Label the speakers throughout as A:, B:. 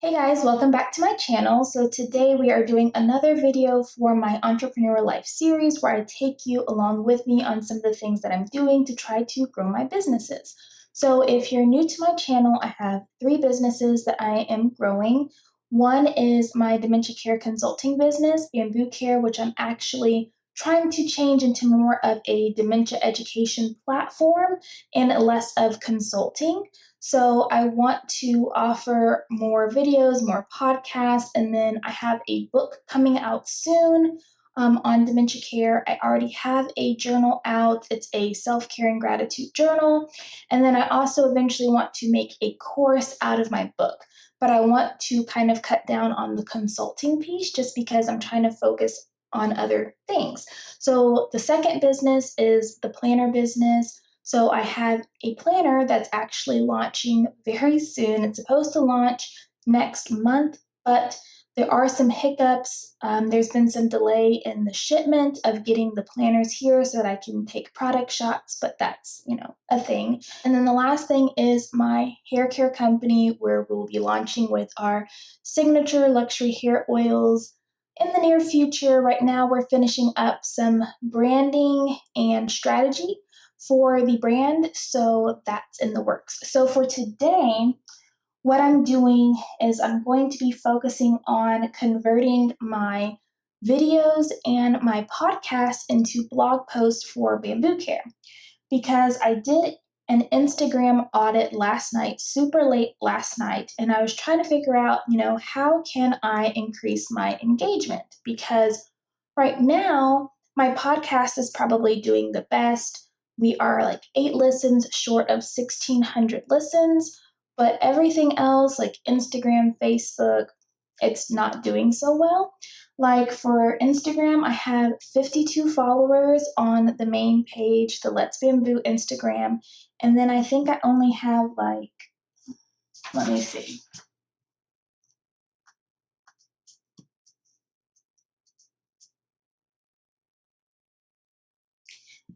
A: Hey guys, welcome back to my channel. So today we are doing another video for my Entrepreneur Life series where I take you along with me on some of the things that I'm doing to try to grow my businesses. So if you're new to my channel, I have 3 businesses that I am growing. One is my dementia care consulting business, Bamboo Care, which I'm actually trying to change into more of a dementia education platform and less of consulting. So I want to offer more videos, more podcasts, and then I have a book coming out soon on dementia care. I already have a journal out. It's a self-care and gratitude journal. And then I also eventually want to make a course out of my book. But I want to kind of cut down on the consulting piece just because I'm trying to focus on other things. So the second business is the planner business. So I have a planner that's actually launching very soon. It's supposed to launch next month, but there are some hiccups. There's been some delay in the shipment of getting the planners here so that I can take product shots, but that's, a thing. And then the last thing is my hair care company where we'll be launching with our signature luxury hair oils in the near future. Right now we're finishing up some branding and strategy for the brand, so that's in the works. So for today, what I'm doing is I'm going to be focusing on converting my videos and my podcast into blog posts for Bamboo Care because I did an Instagram audit last night, super late last night, and I was trying to figure out, how can I increase my engagement? Because right now, my podcast is probably doing the best. We are like 8 listens short of 1,600 listens, but everything else, like Instagram, Facebook, it's not doing so well. Like for Instagram, I have 52 followers on the main page, the Let's Bamboo Instagram. And then I think I only have let me see.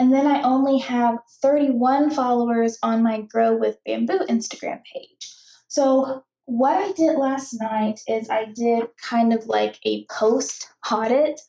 A: And then I only have 31 followers on my Grow with Bamboo Instagram page. So what I did last night is I did kind of like a post audit,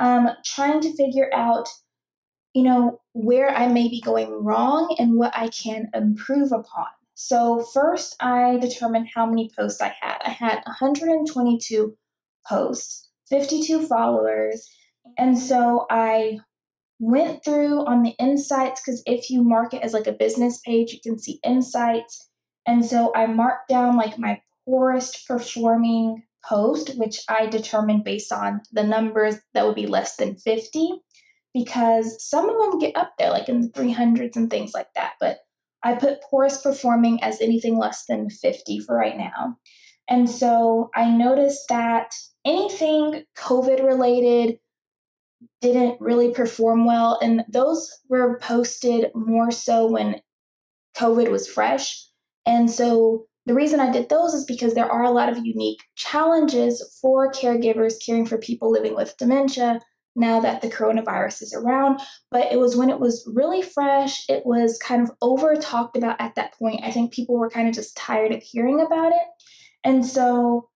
A: trying to figure out where I may be going wrong and what I can improve upon. So first I determined how many posts I had. I had 122 posts, 52 followers. And so I went through on the insights because if you mark it as like a business page, you can see insights. And so I marked down like my poorest performing post, which I determined based on the numbers that would be less than 50, because some of them get up there like in the 300s and things like that. But I put poorest performing as anything less than 50 for right now. And so I noticed that anything COVID related didn't really perform well. And those were posted more so when COVID was fresh. And so the reason I did those is because there are a lot of unique challenges for caregivers caring for people living with dementia now that the coronavirus is around. But it was when it was really fresh, it was kind of over talked about at that point. I think people were kind of just tired of hearing about it. And so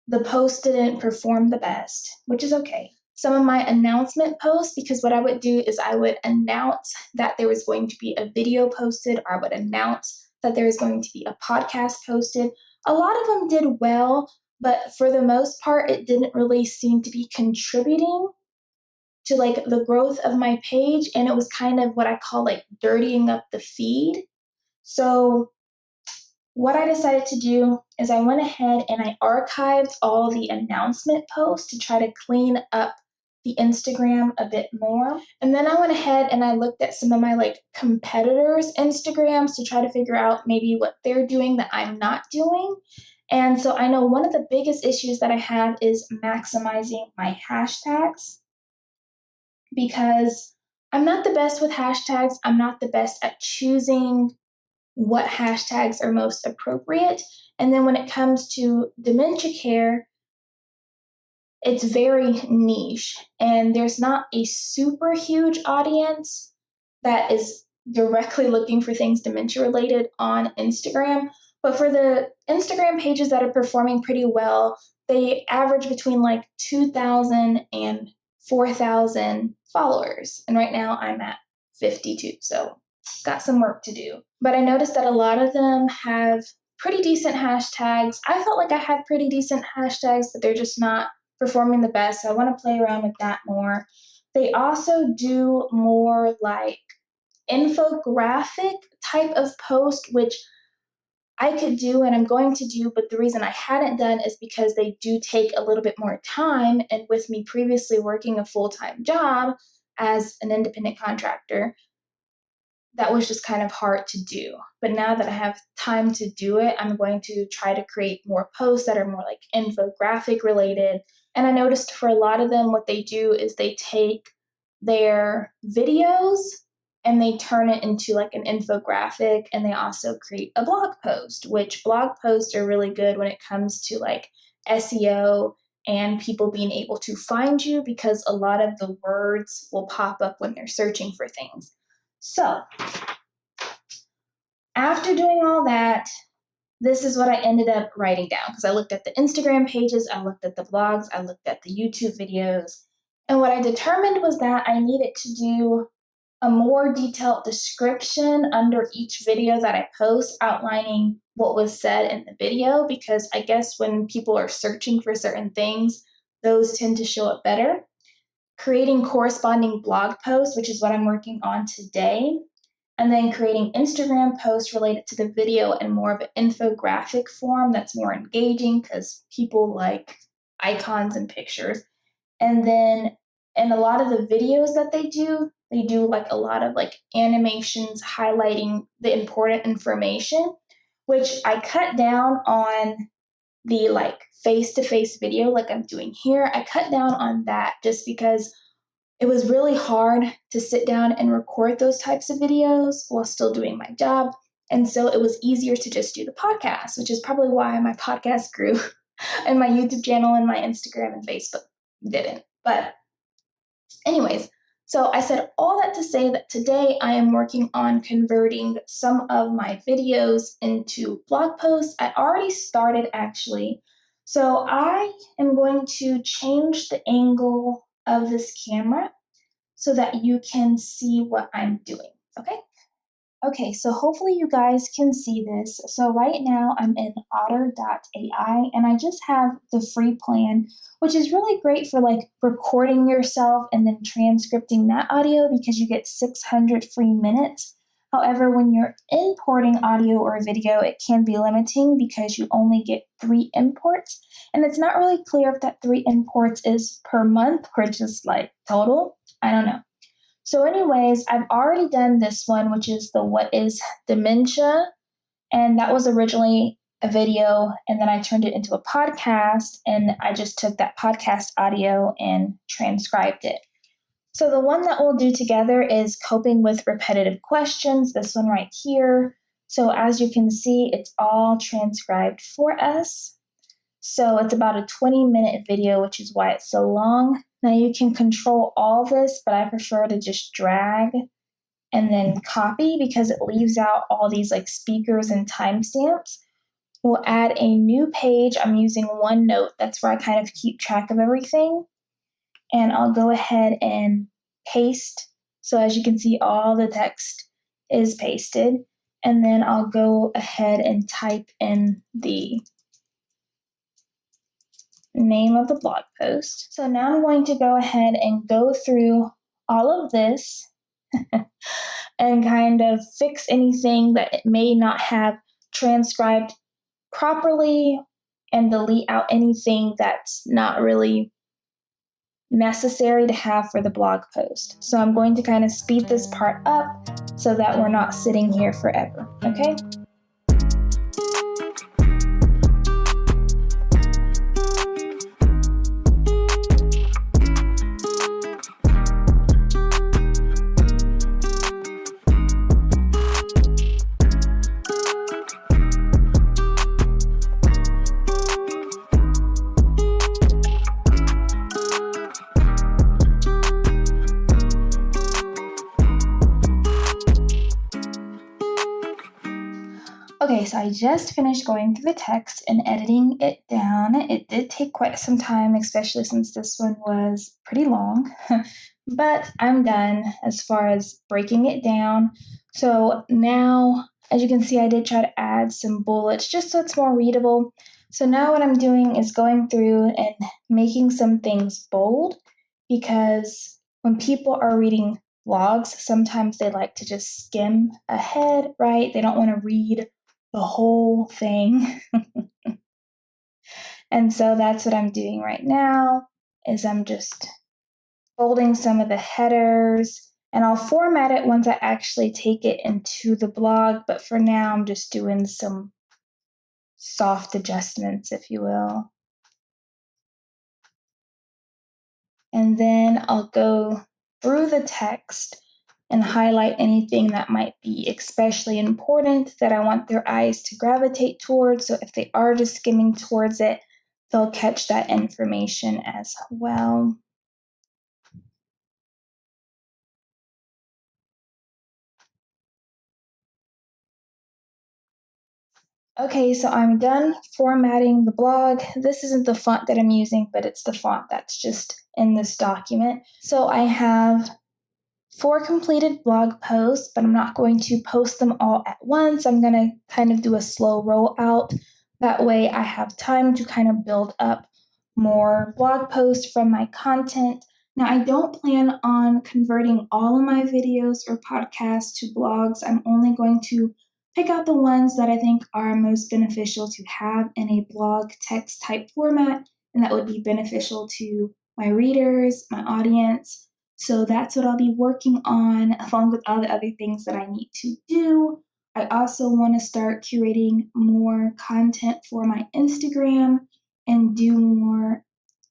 A: the post didn't perform the best, which is okay. Some of my announcement posts, because what I would do is I would announce that there was going to be a video posted, or I would announce that there was going to be a podcast posted. A lot of them did well, but for the most part, it didn't really seem to be contributing to like the growth of my page. And it was kind of what I call like dirtying up the feed. So what I decided to do is I went ahead and I archived all the announcement posts to try to clean up the Instagram a bit more. And then I went ahead and I looked at some of my like competitors' Instagrams to try to figure out maybe what they're doing that I'm not doing. And so I know one of the biggest issues that I have is maximizing my hashtags because I'm not the best with hashtags. I'm not the best at choosing what hashtags are most appropriate. And then when it comes to dementia care, it's very niche and there's not a super huge audience that is directly looking for things dementia related on Instagram. But for the Instagram pages that are performing pretty well, they average between like 2,000 and 4,000 followers. And right now I'm at 52, so got some work to do. But I noticed that a lot of them have pretty decent hashtags. I felt like I had pretty decent hashtags, but they're just not performing the best. So I want to play around with that more. They also do more like infographic type of post, which I could do and I'm going to do, but the reason I hadn't done is because they do take a little bit more time. And with me previously working a full-time job as an independent contractor, that was just kind of hard to do. But now that I have time to do it, I'm going to try to create more posts that are more like infographic related. And I noticed for a lot of them, what they do is they take their videos and they turn it into like an infographic, and they also create a blog post, which blog posts are really good when it comes to like SEO and people being able to find you, because a lot of the words will pop up when they're searching for things. So after doing all that, this is what I ended up writing down, because I looked at the Instagram pages, I looked at the blogs, I looked at the YouTube videos, and what I determined was that I needed to do a more detailed description under each video that I post, outlining what was said in the video, because I guess when people are searching for certain things, those tend to show up better. Creating corresponding blog posts, which is what I'm working on today, and then creating Instagram posts related to the video in more of an infographic form that's more engaging because people like icons and pictures. And then in a lot of the videos that they do like a lot of like animations highlighting the important information, which I cut down on the like face-to-face video like I'm doing here. I cut down on that just because it was really hard to sit down and record those types of videos while still doing my job. And so it was easier to just do the podcast, which is probably why my podcast grew and my YouTube channel and my Instagram and Facebook didn't. But anyways, so I said all that to say that today I am working on converting some of my videos into blog posts. I already started actually. So I am going to change the angle of this camera so that you can see what I'm doing, okay? Okay, so hopefully you guys can see this. So right now I'm in Otter.ai, and I just have the free plan, which is really great for like recording yourself and then transcripting that audio because you get 600 free minutes. However, when you're importing audio or video, it can be limiting because you only get 3 imports. And it's not really clear if that 3 imports is per month or just like total. I don't know. So anyways, I've already done this one, which is the What is Dementia? And that was originally a video, and then I turned it into a podcast, and I just took that podcast audio and transcribed it. So the one that we'll do together is Coping with Repetitive Questions, this one right here. So as you can see, it's all transcribed for us. So it's about a 20-minute video, which is why it's so long. Now you can control all this, but I prefer to just drag and then copy because it leaves out all these like speakers and timestamps. We'll add a new page. I'm using OneNote. That's where I kind of keep track of everything. And I'll go ahead and paste. So as you can see, all the text is pasted. And then I'll go ahead and type in the name of the blog post. So now I'm going to go ahead and go through all of this and kind of fix anything that it may not have transcribed properly and delete out anything that's not really necessary to have for the blog post. So I'm going to kind of speed this part up so that we're not sitting here forever, okay? so I just finished going through the text and editing it down. It did take quite some time, especially since this one was pretty long, but I'm done as far as breaking it down. So now, as you can see, I did try to add some bullets just so it's more readable. So now what I'm doing is going through and making some things bold, because when people are reading blogs, sometimes they like to just skim ahead, right? They don't want to read the whole thing. And so that's what I'm doing right now, is I'm just folding some of the headers, and I'll format it once I actually take it into the blog, but for now I'm just doing some soft adjustments, if you will. And then I'll go through the text and highlight anything that might be especially important that I want their eyes to gravitate towards. So if they are just skimming towards it, they'll catch that information as well. Okay, so I'm done formatting the blog. This isn't the font that I'm using, but it's the font that's just in this document. So I have 4 completed blog posts, but I'm not going to post them all at once. I'm going to kind of do a slow rollout. That way I have time to kind of build up more blog posts from my content. Now, I don't plan on converting all of my videos or podcasts to blogs. I'm only going to pick out the ones that I think are most beneficial to have in a blog text type format, and that would be beneficial to my readers, my audience. So that's what I'll be working on, along with all the other things that I need to do. I also want to start curating more content for my Instagram and do more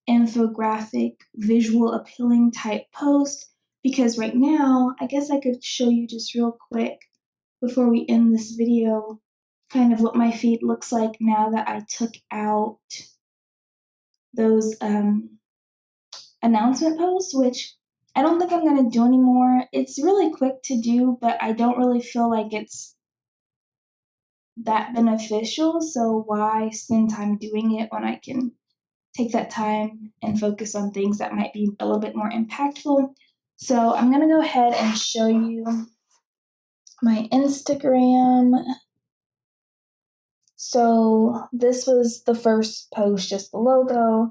A: infographic, visual appealing type posts, because right now, I guess I could show you just real quick before we end this video kind of what my feed looks like now that I took out those announcement posts, which I don't think I'm going to do anymore. It's really quick to do, but I don't really feel like it's that beneficial. So why spend time doing it when I can take that time and focus on things that might be a little bit more impactful? So I'm going to go ahead and show you my Instagram. So this was the first post, just the logo.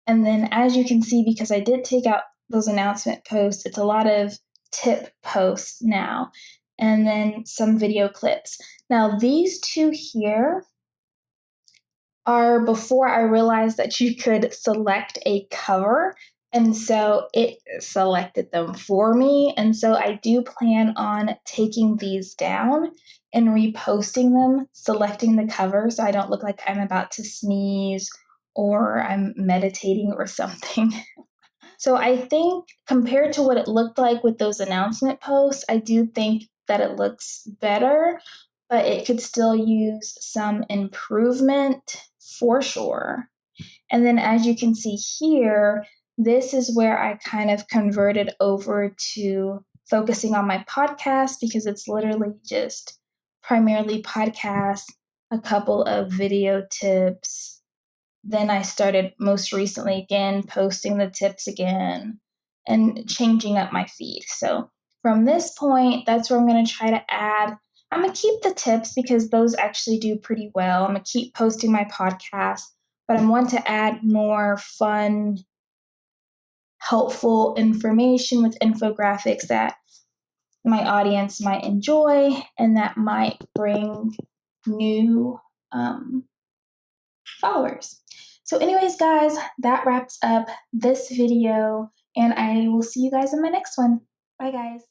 A: And then as you can see, because I did take out those announcement posts, it's a lot of tip posts now, and then some video clips. Now these two here are before I realized that you could select a cover, and so it selected them for me. And so I do plan on taking these down and reposting them, selecting the cover so I don't look like I'm about to sneeze or I'm meditating or something. So I think compared to what it looked like with those announcement posts, I do think that it looks better, but it could still use some improvement for sure. And then as you can see here, this is where I kind of converted over to focusing on my podcast, because it's literally just primarily podcast, a couple of video tips. Then I started most recently again posting the tips again and changing up my feed. So from this point, that's where I'm going to try to add. I'm going to keep the tips because those actually do pretty well. I'm going to keep posting my podcast, but I want to add more fun, helpful information with infographics that my audience might enjoy and that might bring new followers. So anyways, guys, that wraps up this video, and I will see you guys in my next one. Bye, guys.